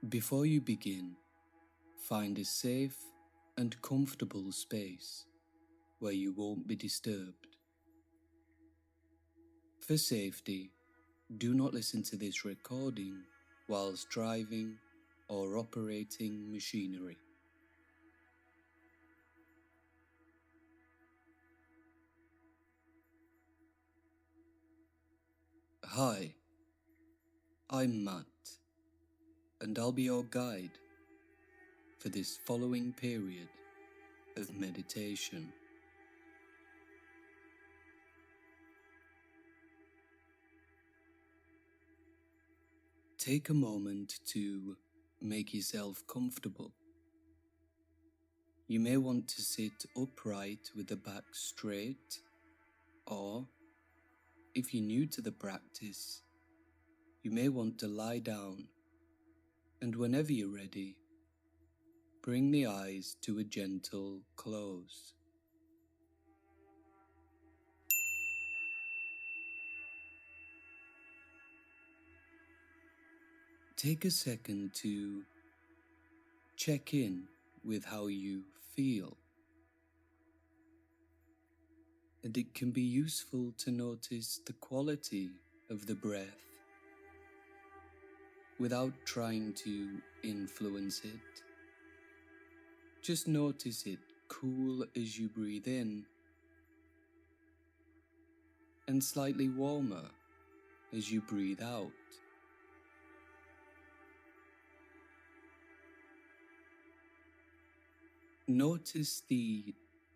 Before you begin, find a safe and comfortable space where you won't be disturbed. For safety, do not listen to this recording whilst driving or operating machinery. Hi, I'm Matt, and I'll be your guide for this following period of meditation. Take a moment to make yourself comfortable. You may want to sit upright with the back straight, or if you're new to the practice, you may want to lie down, and whenever you're ready, bring the eyes to a gentle close. Take a second to check in with how you feel. And it can be useful to notice the quality of the breath without trying to influence it. Just notice it cool as you breathe in and slightly warmer as you breathe out. Notice the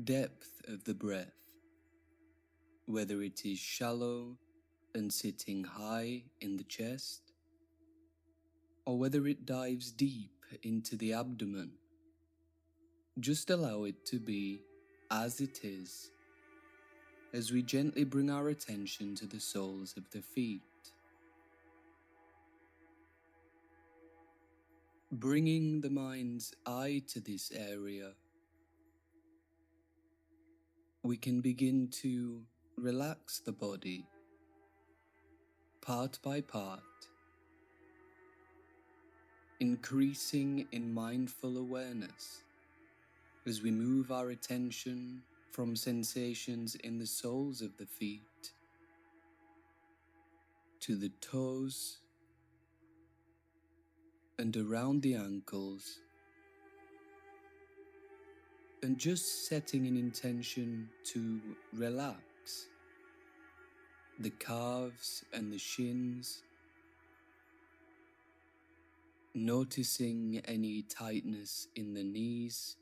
depth of the breath, whether it is shallow and sitting high in the chest, or whether it dives deep into the abdomen. Just allow it to be as it is, as we gently bring our attention to the soles of the feet. Bringing the mind's eye to this area, we can begin to relax the body, part by part, increasing in mindful awareness as we move our attention from sensations in the soles of the feet to the toes and around the ankles, and just setting an intention to relax the calves and the shins, noticing any tightness in the knees.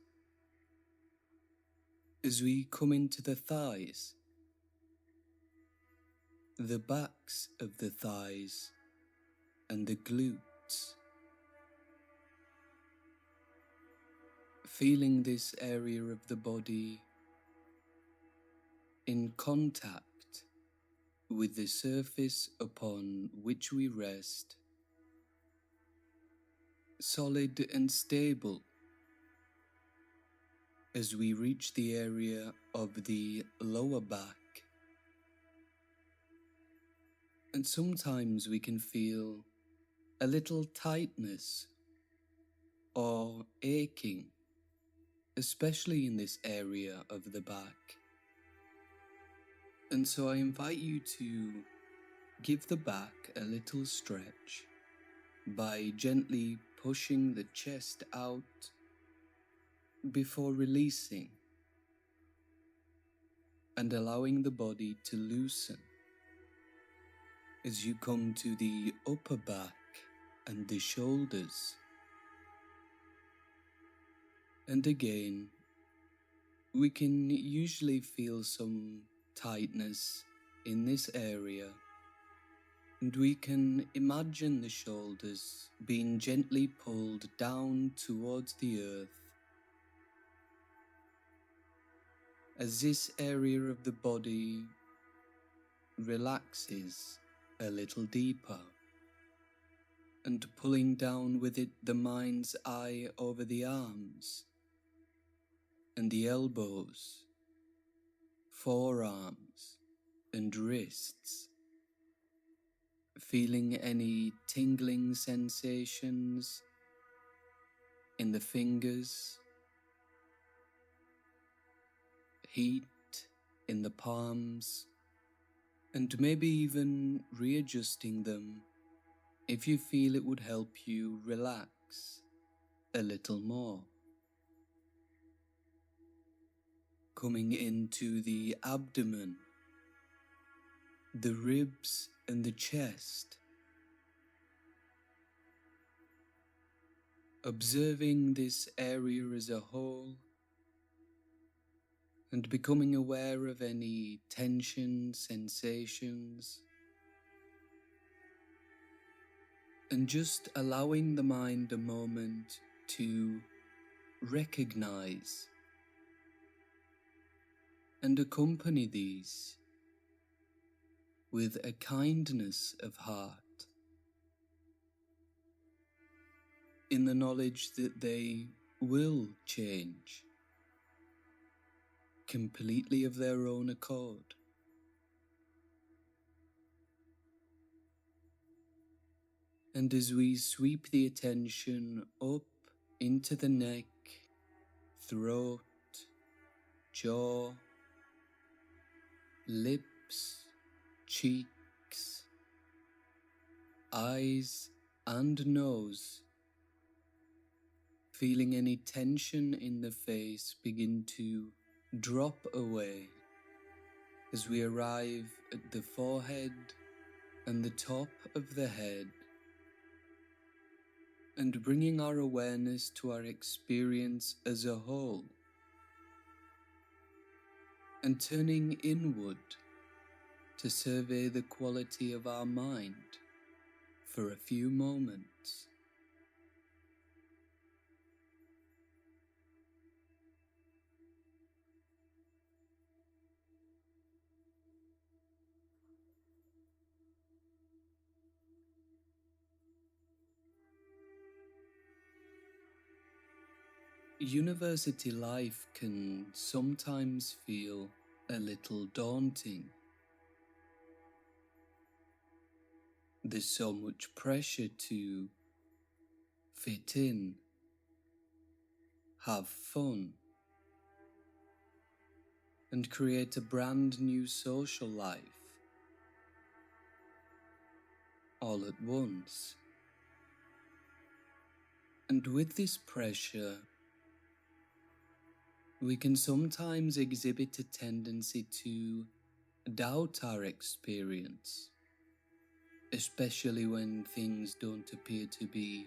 As we come into the thighs, the backs of the thighs and the glutes, feeling this area of the body in contact with the surface upon which we rest, solid and stable, as we reach the area of the lower back. And sometimes we can feel a little tightness or aching, especially in this area of the back. And so I invite you to give the back a little stretch by gently pushing the chest out before releasing and allowing the body to loosen as you come to the upper back and the shoulders. And again, we can usually feel some tightness in this area, and we can imagine the shoulders being gently pulled down towards the earth as this area of the body relaxes a little deeper, and pulling down with it the mind's eye over the arms and the elbows, forearms and wrists, feeling any tingling sensations in the fingers, heat in the palms, and maybe even readjusting them if you feel it would help you relax a little more. Coming into the abdomen, the ribs and the chest, observing this area as a whole and becoming aware of any tension, sensations, and just allowing the mind a moment to recognize and accompany these with a kindness of heart, in the knowledge that they will change completely of their own accord. And as we sweep the attention up into the neck, throat, jaw, lips, cheeks, eyes and nose, feeling any tension in the face begin to drop away as we arrive at the forehead and the top of the head, and bringing our awareness to our experience as a whole, and turning inward to survey the quality of our mind for a few moments. University life can sometimes feel a little daunting. There's so much pressure to fit in, have fun, and create a brand new social life all at once. And with this pressure, we can sometimes exhibit a tendency to doubt our experience, especially when things don't appear to be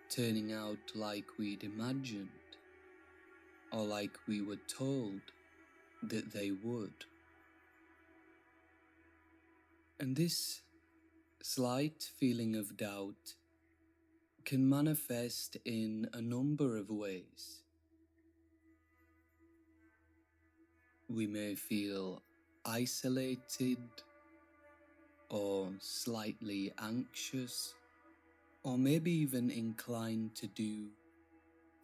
turning out like we'd imagined, or like we were told that they would. And this slight feeling of doubt can manifest in a number of ways. We may feel isolated or slightly anxious, or maybe even inclined to do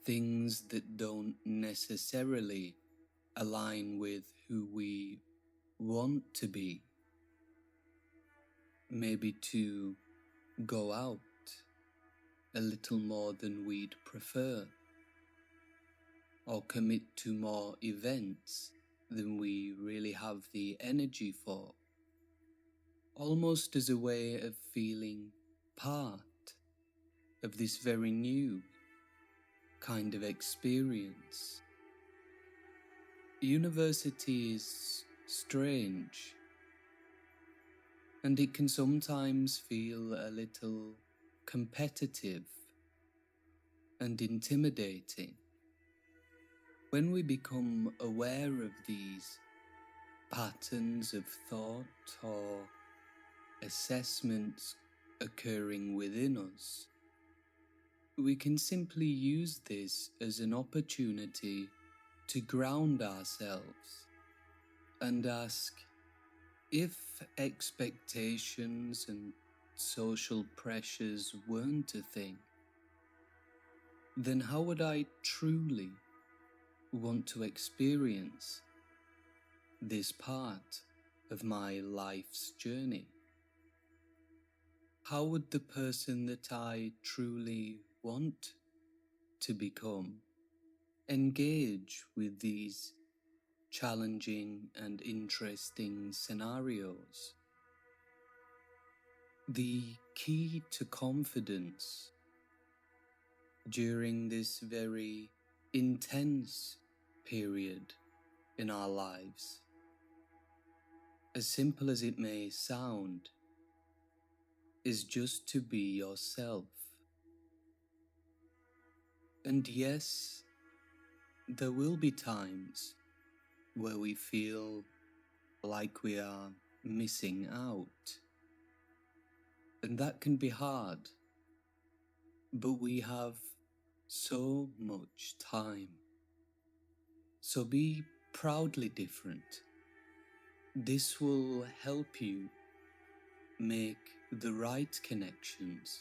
things that don't necessarily align with who we want to be. Maybe to go out a little more than we'd prefer, or commit to more events than we really have the energy for, almost as a way of feeling part of this very new kind of experience. University is strange, and it can sometimes feel a little competitive and intimidating. When we become aware of these patterns of thought or assessments occurring within us, we can simply use this as an opportunity to ground ourselves and ask, if expectations and social pressures weren't a thing, then how would I truly want to experience this part of my life's journey? How would the person that I truly want to become. Engage with these challenging and interesting scenarios. The key to confidence during this very intense period in our lives, as simple as it may sound, is just to be yourself. And yes, there will be times where we feel like we are missing out. And that can be hard. But we have so much time. So be proudly different. This will help you make the right connections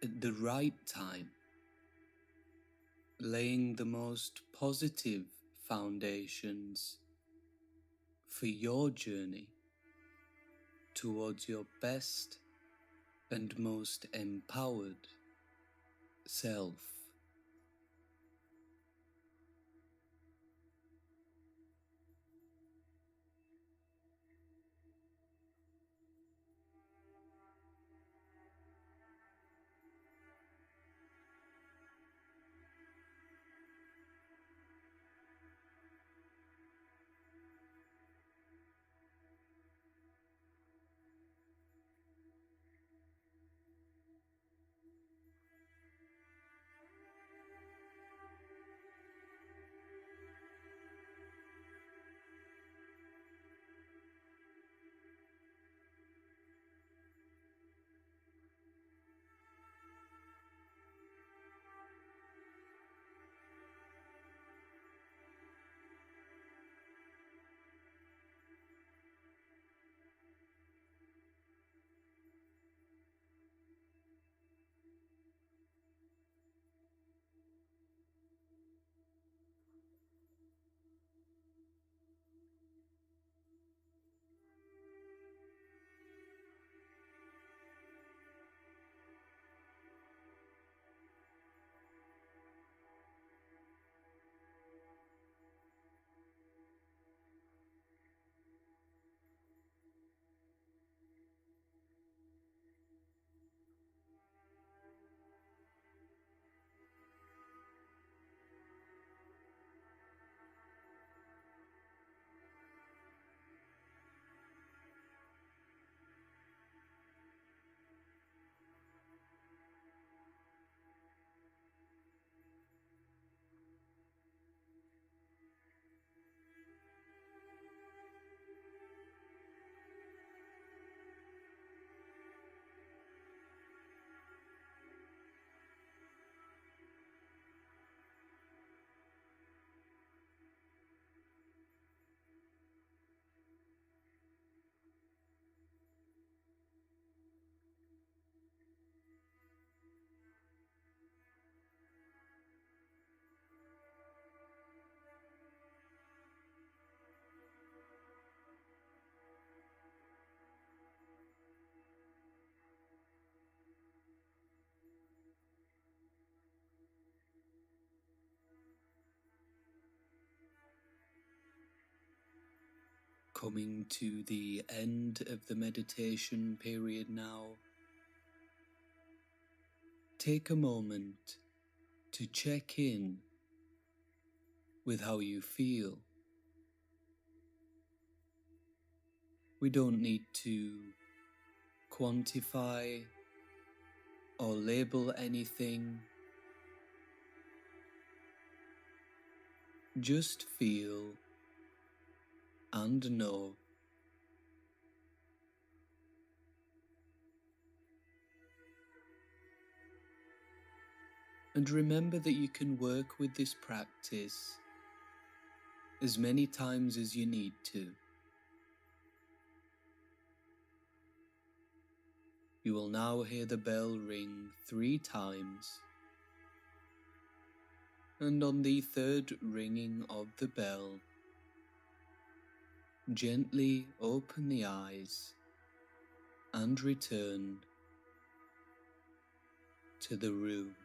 at the right time, laying the most positive foundations for your journey towards your best and most empowered self. Coming to the end of the meditation period now, take a moment to check in with how you feel. We don't need to quantify or label anything. Just feel and know. And remember that you can work with this practice as many times as you need to. You will now hear the bell ring 3 times, and on the third ringing of the bell, gently open the eyes and return to the room.